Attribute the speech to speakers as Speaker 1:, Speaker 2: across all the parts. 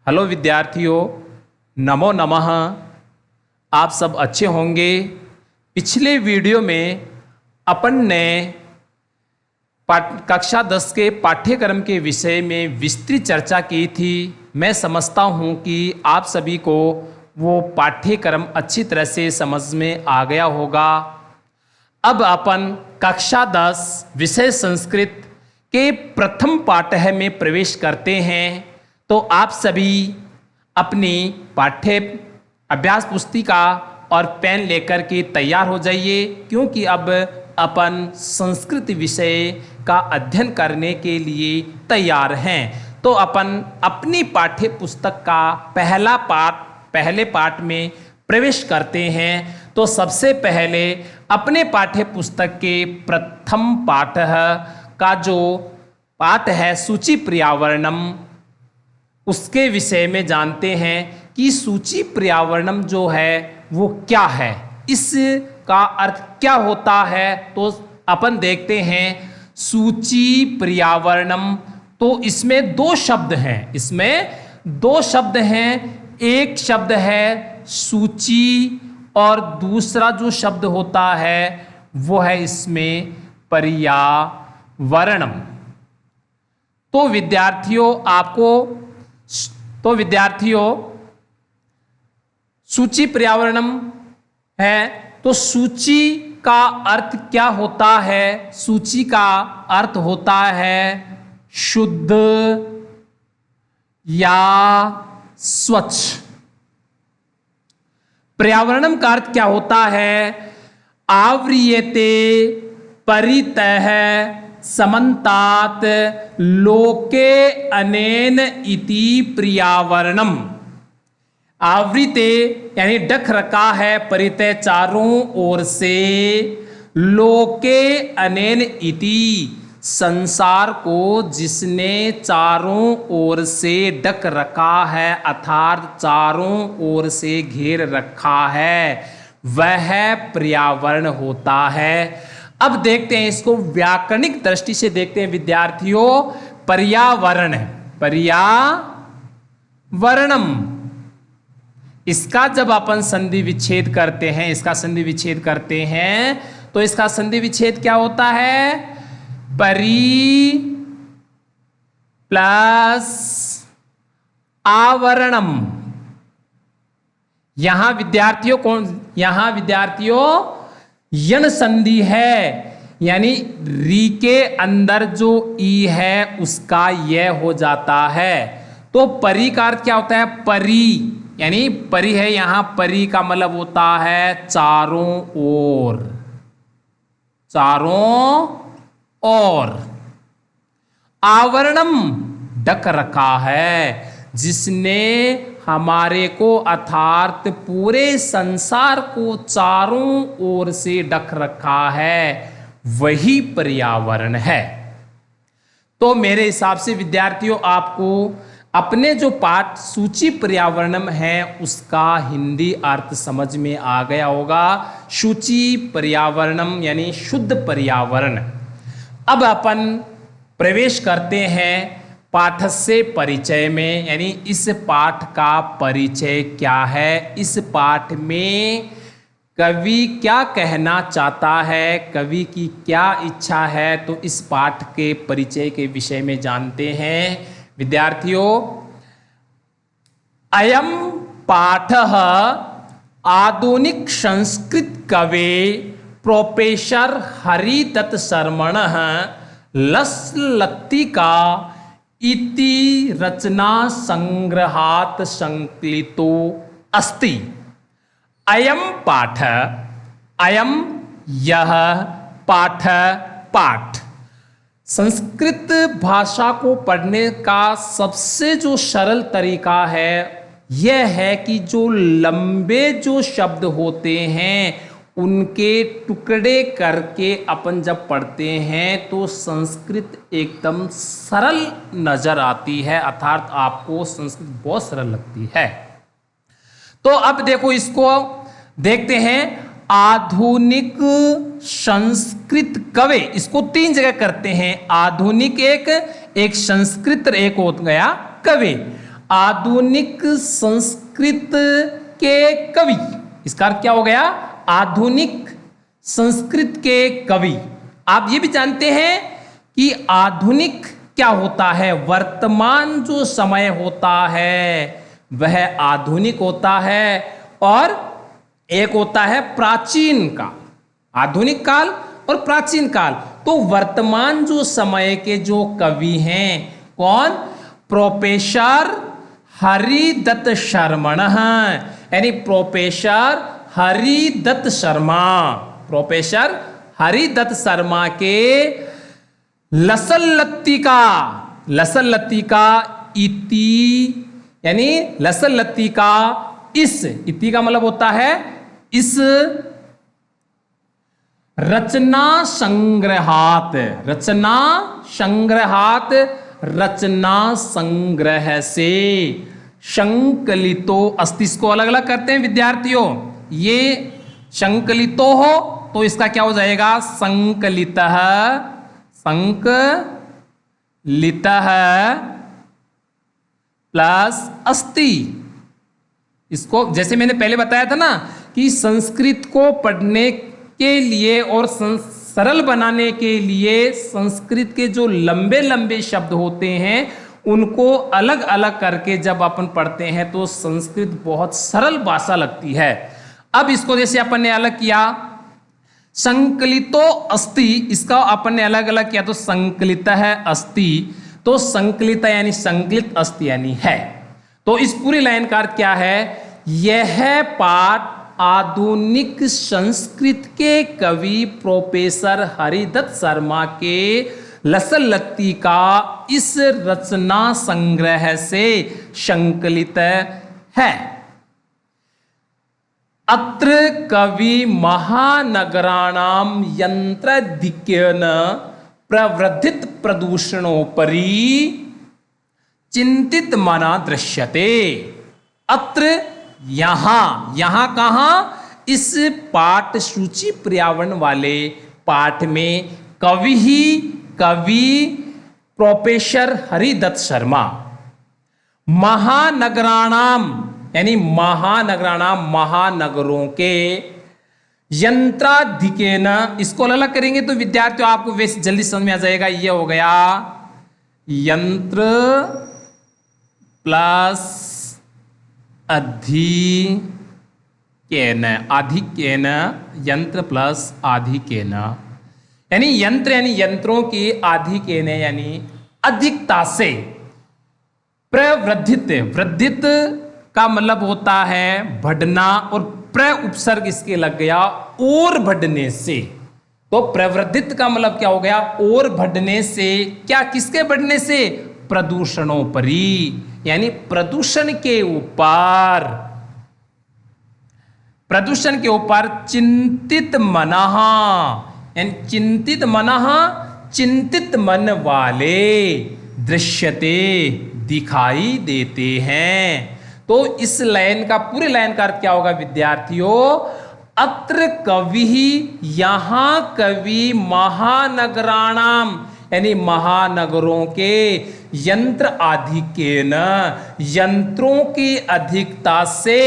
Speaker 1: Hello विद्यार्थियों, नमो नमः। आप सब अच्छे होंगे। पिछले वीडियो में अपन ने कक्षा 10 के पाठ्यक्रम के विषय में विस्तृत चर्चा की थी। मैं समझता हूं कि आप सभी को वो पाठ्यक्रम अच्छी तरह से समझ में आ गया होगा। अब अपन कक्षा 10 विषय संस्कृत के प्रथम पाठ्य में प्रवेश करते हैं। तो आप सभी अपनी पाठ्य अभ्यास पुस्तिका और पेन लेकर के तैयार हो जाइए, क्योंकि अब अपन संस्कृत विषय का अध्ययन करने के लिए तैयार हैं। तो अपन अपनी पाठ्य पुस्तक का पहले पाठ में प्रवेश करते हैं। तो सबसे पहले अपने पाठ्य पुस्तक के प्रथम पाठ का जो पाठ है सूची पर्यावरणम, उसके विषय में जानते हैं कि सूची पर्यावरणम जो है वो क्या है, इसका अर्थ क्या होता है। तो अपन देखते हैं सूची पर्यावरणम, तो इसमें दो शब्द हैं। एक शब्द है सूची और दूसरा जो शब्द होता है वो है इसमें पर्यावरणम। तो विद्यार्थियों सूची पर्यावरणम है, तो सूची का अर्थ क्या होता है? सूची का अर्थ होता है शुद्ध या स्वच्छ। पर्यावरणम का अर्थ क्या होता है? आव्रियते परितः समन्तात लोके अनेन इति पर्यावरणम। आवृते यानी ढक रखा है, परितः चारों ओर से, लोके अनेन इति संसार को जिसने चारों ओर से ढक रखा है, अर्थात चारों ओर से घेर रखा है, वह पर्यावरण होता है। अब देखते हैं इसको व्याकरणिक दृष्टि से देखते हैं विद्यार्थियों। पर्यावरणम, इसका जब अपन संधि विच्छेद करते हैं, तो इसका संधि विच्छेद क्या होता है? परि प्लस आवरणम। यहां विद्यार्थियों यन संधि है, यानी री के अंदर जो ई है उसका यह हो जाता है। तो परि का अर्थ क्या होता है? परि यानी परि है, यहां परि का मतलब होता है चारों ओर। आवरणम ढक रखा है, जिसने हमारे को अर्थात पूरे संसार को चारों ओर से ढक रखा है, वही पर्यावरण है। तो मेरे हिसाब से विद्यार्थियों आपको अपने जो पाठ सूची पर्यावरणम है उसका हिंदी अर्थ समझ में आ गया होगा। सूची पर्यावरणम यानी शुद्ध पर्यावरण। अब अपन प्रवेश करते हैं पाठ से परिचय में, यानी इस पाठ का परिचय क्या है, इस पाठ में कवि क्या कहना चाहता है, कवि की क्या इच्छा है। तो इस पाठ के परिचय के विषय में जानते हैं विद्यार्थियों। अयम पाठः आधुनिक संस्कृत कवे प्रोफेसर हरिदत्त शर्मणः लस्लत्तिका इति रचना संग्रहात् संकलितो अस्ति। अयम यह पाठ संस्कृत भाषा को पढ़ने का सबसे जो सरल तरीका है यह है कि जो लंबे जो शब्द होते हैं उनके टुकड़े करके अपन जब पढ़ते हैं तो संस्कृत एकदम सरल नजर आती है, अर्थात आपको संस्कृत बहुत सरल लगती है। तो अब देखो, इसको देखते हैं। आधुनिक संस्कृत कवि, इसको तीन जगह करते हैं। आधुनिक एक संस्कृत, एक हो गया कवि। आधुनिक संस्कृत के कवि। इसका अर्थ क्या हो गया? आधुनिक संस्कृत के कवि। आप ये भी जानते हैं कि आधुनिक क्या होता है? वर्तमान जो समय होता है वह आधुनिक होता है, और एक होता है प्राचीन काल। आधुनिक काल और प्राचीन काल। तो वर्तमान जो समय के जो कवि हैं, कौन? प्रोफेसर हरिदत्त शर्मण, यानी प्रोफेसर हरिदत्त शर्मा। प्रोफेसर हरिदत्त शर्मा के लसल्लतिका, लसल्लतिका इति, यानी लसल्लतिका इस, इति का मतलब होता है इस, रचना संग्रहात, रचना संग्रहात, रचना संग्रह से संकलितो अस्ति। इसको अलग अलग करते हैं विद्यार्थियों। ये संकलितो हो तो इसका क्या हो जाएगा? संकलितः, संकलितः प्लस अस्ति। इसको जैसे मैंने पहले बताया था ना कि संस्कृत को पढ़ने के लिए और सरल बनाने के लिए संस्कृत के जो लंबे लंबे शब्द होते हैं उनको अलग अलग करके जब अपन पढ़ते हैं तो संस्कृत बहुत सरल भाषा लगती है। अब इसको जैसे अपन ने अलग किया, संकलितो अस्ति, इसका अपन ने अलग अलग किया तो संकलित है अस्ति, तो संकलित यानी संकलित, अस्ति यानी है। तो इस पूरी लाइन का अर्थ क्या है? यह पाठ आधुनिक संस्कृत के कवि प्रोफेसर हरिदत्त शर्मा के लसल्लति का इस रचना संग्रह से संकलित है। अत्र कवि महानगराणाम यंत्राधिक्येन प्रवर्धित प्रदूषणोपरि चिंतित मना दृश्यते। अत्र यहां, यहां कहां? इस पाठ सूची पर्यावरण वाले पाठ में कवि प्रोफेसर हरिदत्त शर्मा महानगराणाम, यानी महानगराणाम, महानगरों के, यंत्राधिकेन, इसको अलग करेंगे तो विद्यार्थियों आपको वैसे जल्दी समझ में आ जाएगा। ये हो गया यंत्र प्लस अधिकेन, अधिकेन, यंत्र प्लस अधिकेन, यानी यंत्र यानी यंत्रों की, अधिकेन यानी अधिकता से, प्रवर्धित, वृद्धित का मतलब होता है बढ़ना, और प्र उपसर्ग इसके लग गया और बढ़ने से। तो प्रवर्धित का मतलब क्या हो गया? और बढ़ने से। क्या? किसके बढ़ने से? प्रदूषणों परी, यानी प्रदूषण के ऊपर, प्रदूषण के ऊपर चिंतित मनः, यानी चिंतित मनः, चिंतित मन वाले, दृश्यते, दिखाई देते हैं। तो इस लाइन का, पूरे लाइन का अर्थ क्या होगा विद्यार्थियों? अत्र कवि, यहां कवि महानगराणाम, यानी महानगरों के, यंत्र आधिक्येन, यंत्रों की अधिकता से,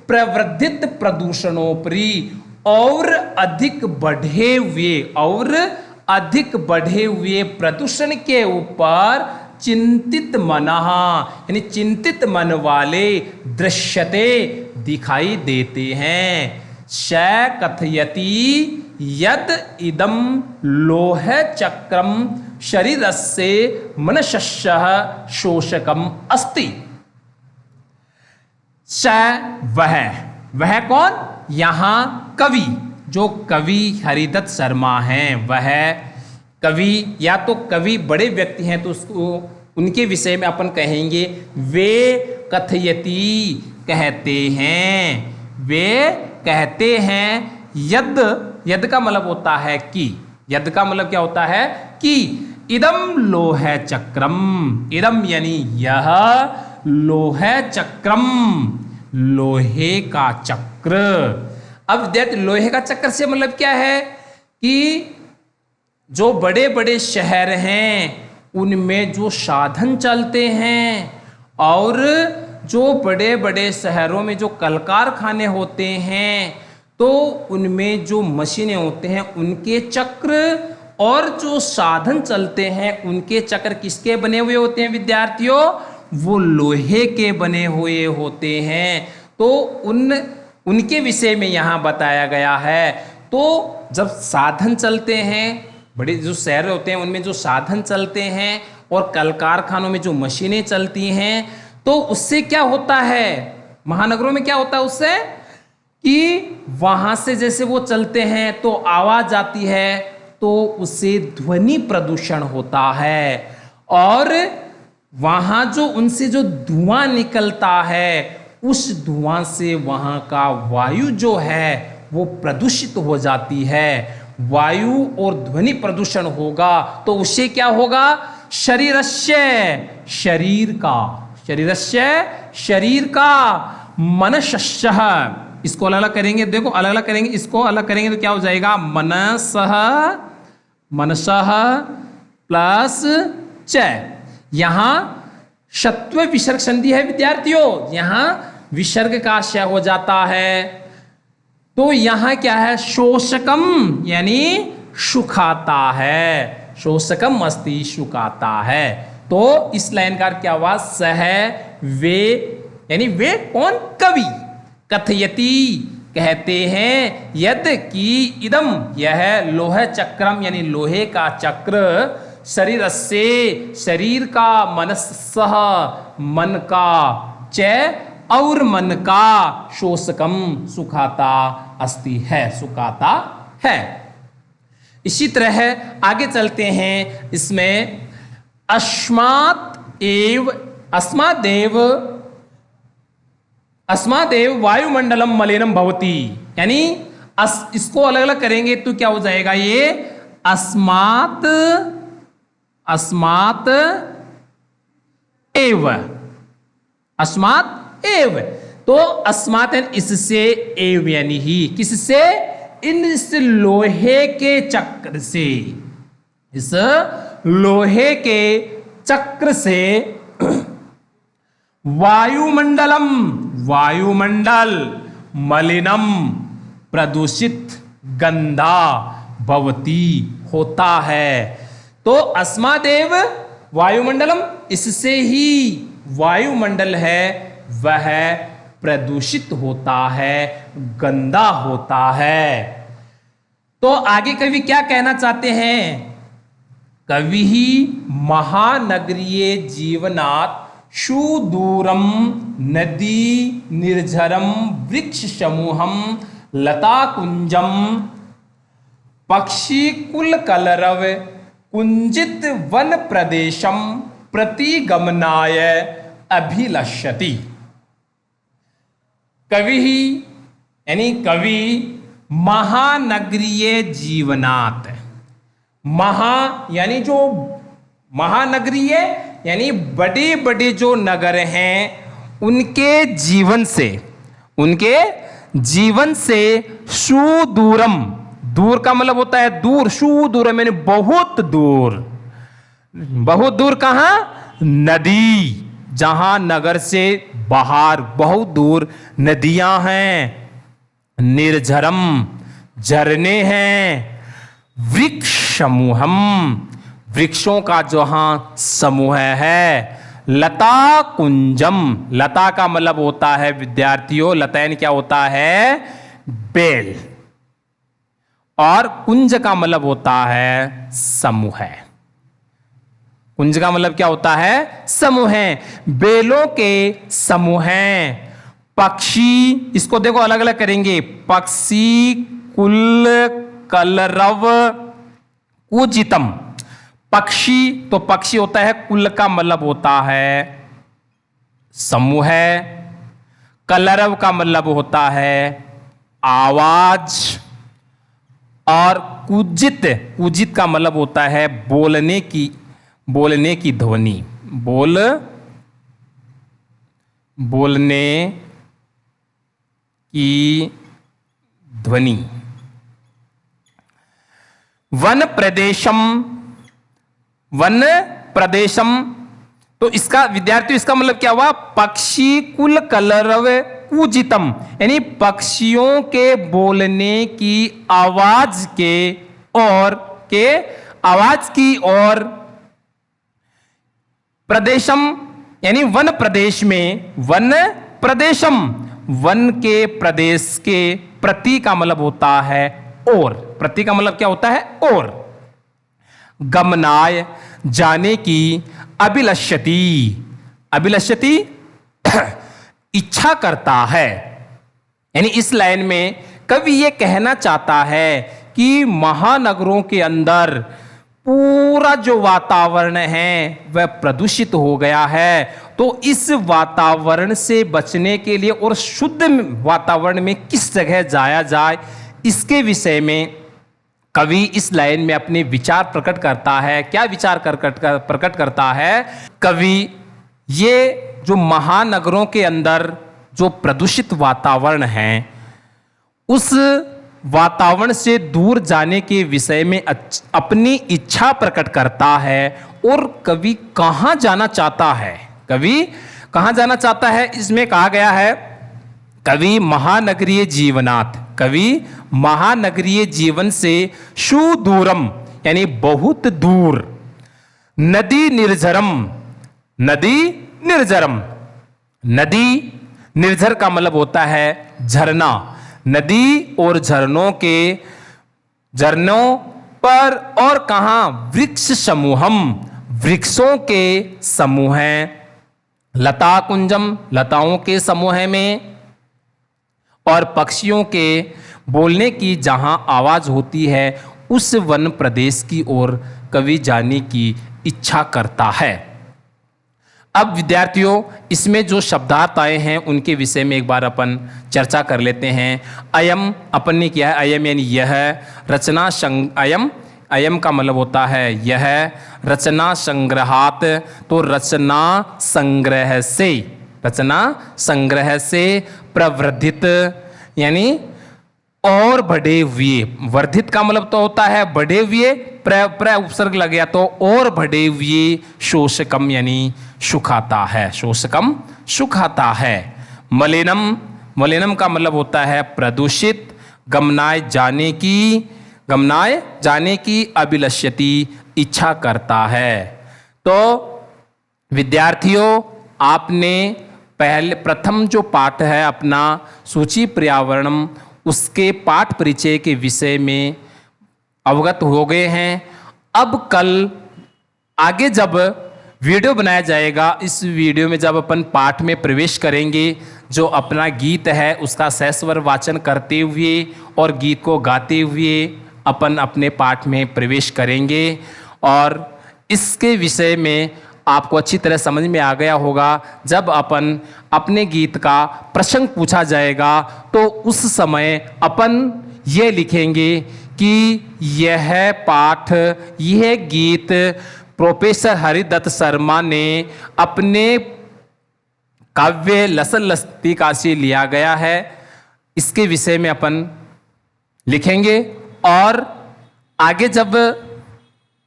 Speaker 1: प्रवर्धित प्रदूषणोपरि, और अधिक बढ़े हुए, और अधिक बढ़े हुए प्रदूषण के ऊपर चिंतित मनः, यानी चिंतित मन वाले, दृश्यते, दिखाई देते हैं। श कथयति यद इदम लोह चक्रम शरीरस्य मनसः शोषकम अस्ति। स वह कौन? यहां कवि, जो कवि हरिदत्त शर्मा हैं, वह कवि, या तो कवि बड़े व्यक्ति हैं तो उसको, उनके विषय में अपन कहेंगे वे कथयति, कहते हैं, वे कहते हैं, यद, यद का मतलब होता है कि, यद का मतलब क्या होता है? कि इदम लोह चक्रम, इदम यानी यह, लोह चक्रम, लोहे का चक्र। अब विद्यार्थी, लोहे का चक्र से मतलब क्या है कि जो बड़े बड़े शहर हैं उनमें जो साधन चलते हैं और जो बड़े बड़े शहरों में जो कल कारखाने होते हैं तो उनमें जो मशीनें होते हैं उनके चक्र और जो साधन चलते हैं उनके चक्र किसके बने हुए होते हैं विद्यार्थियों? वो लोहे के बने हुए होते हैं। तो उनके विषय में यहाँ बताया गया है। तो जब साधन चलते हैं, बड़े जो शहर होते हैं उनमें जो साधन चलते हैं और कल कारखानों में जो मशीनें चलती हैं, तो उससे क्या होता है, महानगरों में क्या होता है उससे कि वहां से जैसे वो चलते हैं तो आवाज आती है, तो उससे ध्वनि प्रदूषण होता है। और वहां जो उनसे जो धुआं निकलता है, उस धुआं से वहां का वायु जो है वो प्रदूषित हो जाती है। वायु और ध्वनि प्रदूषण होगा तो उससे क्या होगा? शरीरस्य, शरीर का, शरीरस्य शरीर का, मनसः, इसको अलग अलग करेंगे, देखो अलग अलग करेंगे, इसको अलग करेंगे तो क्या हो जाएगा? मनसः, मनसः प्लस च। यहां षत्व विसर्ग संधि है विद्यार्थियों, यहां विसर्ग का आशय हो जाता है। तो यहां क्या है? शोषकम यानी सुखाता है, शोषकम अस्ति सुखाता है। तो इस लाइन का क्या हुआ? सह वे, यानी वे कौन? कवि। कथयति कहते हैं, यद कि इदम यह लोह चक्रम यानी लोहे का चक्र, शरीर से शरीर का, मनसः मन का, च और मन का, शोषकम सुखाता अस्ति है, सुखाता है। इसी तरह आगे चलते हैं, इसमें अस्मात् एव, अस्मादेव, अस्मादेव वायुमंडलम मलिनम भवति, यानी इसको अलग अलग करेंगे तो क्या हो जाएगा? ये अस्मात्, अस्मात् एव, अस्मात् एव। तो अस्मात् इससे, एव यानी ही, किससे? इस लोहे के चक्र से, इस लोहे के चक्र से वायुमंडलम, वायुमंडल, मलिनम प्रदूषित, गंदा, भवती होता है। तो अस्मादेव वायुमंडलम, इससे ही वायुमंडल है वह प्रदूषित होता है, गंदा होता है। तो आगे कवि क्या कहना चाहते हैं? कवि ही महानगरीय जीवनात् सुदूरम नदी निर्झरम वृक्ष समूहम लता कुंजम पक्षी कुल कलरव कुंजित वन प्रदेशम प्रतिगमनाय अभिलषति। कवि ही यानी कवि महानगरीय जीवनात्, महा यानी जो महानगरीय यानी बड़े बड़े जो नगर हैं उनके जीवन से, उनके जीवन से, सुदूरम, दूर का मतलब होता है दूर, सुदूरम यानी बहुत दूर, बहुत दूर कहां? नदी, जहां नगर से बाहर बहुत दूर नदियां हैं, निर्झरम झरने हैं, वृक्ष समूहम वृक्षों का जहां समूह है, लता कुंजम, लता का मतलब होता है विद्यार्थियों, लतायन क्या होता है? बेल, और कुंज का मतलब होता है समूह है। कुंज का मतलब क्या होता है? समूह है, बेलों के समूह हैं। पक्षी, इसको देखो अलग अलग करेंगे, पक्षी कुल कलरव कुजितम, पक्षी, तो पक्षी होता है, कुल का मतलब होता है समूह है, कलरव का मतलब होता है आवाज, और कुजित, कुजित का मतलब होता है बोलने की, बोलने की ध्वनि, बोलने की ध्वनि। वन प्रदेशम, वन प्रदेशम तो इसका विद्यार्थियों इसका मतलब क्या हुआ? पक्षी कुल कलरव कूजितम, यानी पक्षियों के बोलने की आवाज की और प्रदेशम, यानी वन प्रदेश में, वन प्रदेशम, वन के प्रदेश के, प्रति का मतलब होता है और, प्रति का मतलब क्या होता है? और। गमनाय जाने की, अभिलषति, अभिलषति इच्छा करता है। यानी इस लाइन में कवि ये कहना चाहता है कि महानगरों के अंदर पूरा जो वातावरण है वह प्रदूषित हो गया है, तो इस वातावरण से बचने के लिए और शुद्ध वातावरण में किस जगह जाया जाए, इसके विषय में कवि इस लाइन में अपने विचार प्रकट करता है। क्या विचार प्रकट करता है कवि? ये जो महानगरों के अंदर जो प्रदूषित वातावरण है, उस वातावरण से दूर जाने के विषय में अपनी इच्छा प्रकट करता है। और कवि कहाँ जाना चाहता है? कवि कहाँ जाना चाहता है? इसमें कहा गया है कवि महानगरीय जीवनात्, कवि महानगरीय जीवन से सुदूरम, यानी बहुत दूर, नदी निर्झरम, नदी निर्झरम, नदी निर्झर का मतलब होता है झरना, नदी और झरनों पर, और कहां? वृक्ष समूहम, वृक्षों के समूह हैं, लता कुंजम, लताओं के समूह में, और पक्षियों के बोलने की जहां आवाज होती है उस वन प्रदेश की ओर कवि जाने की इच्छा करता है। अब विद्यार्थियों इसमें जो शब्दार्थ आए हैं उनके विषय में एक बार अपन चर्चा कर लेते हैं। अयम अपन ने किया है, अयम यानी यह, रचना अयम, अयम का मतलब होता है यह, रचना संग्रहात, तो रचना संग्रह से, रचना संग्रह से, प्रवर्धित यानी और बढ़े हुए, वर्धित का मतलब तो होता है बढ़े हुए, प्र उपसर्ग लग गया तो और बढ़े हुए, शोषकम यानी सुखाता है, शोषकम सुखाता है। मलिनम, मलिनम का मतलब होता है प्रदूषित, गमनाय जाने की, अभिलष्यति इच्छा करता है। तो विद्यार्थियों आपने प्रथम जो पाठ है अपना सूची पर्यावरणम, उसके पाठ परिचय के विषय में अवगत हो गए हैं। अब कल आगे जब वीडियो बनाया जाएगा, इस वीडियो में जब अपन पाठ में प्रवेश करेंगे, जो अपना गीत है उसका सहस्वर वाचन करते हुए और गीत को गाते हुए अपन अपने पाठ में प्रवेश करेंगे। और इसके विषय में आपको अच्छी तरह समझ में आ गया होगा। जब अपन अपने गीत का प्रसंग पूछा जाएगा तो उस समय अपन ये लिखेंगे कि यह पाठ, यह गीत प्रोफेसर हरिदत्त शर्मा ने अपने काव्य लसन लस्तिका से लिया गया है, इसके विषय में अपन लिखेंगे। और आगे जब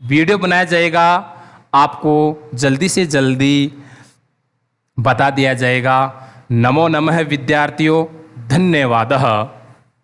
Speaker 1: वीडियो बनाया जाएगा आपको जल्दी से जल्दी बता दिया जाएगा। नमो नमः विद्यार्थियों, धन्यवाद।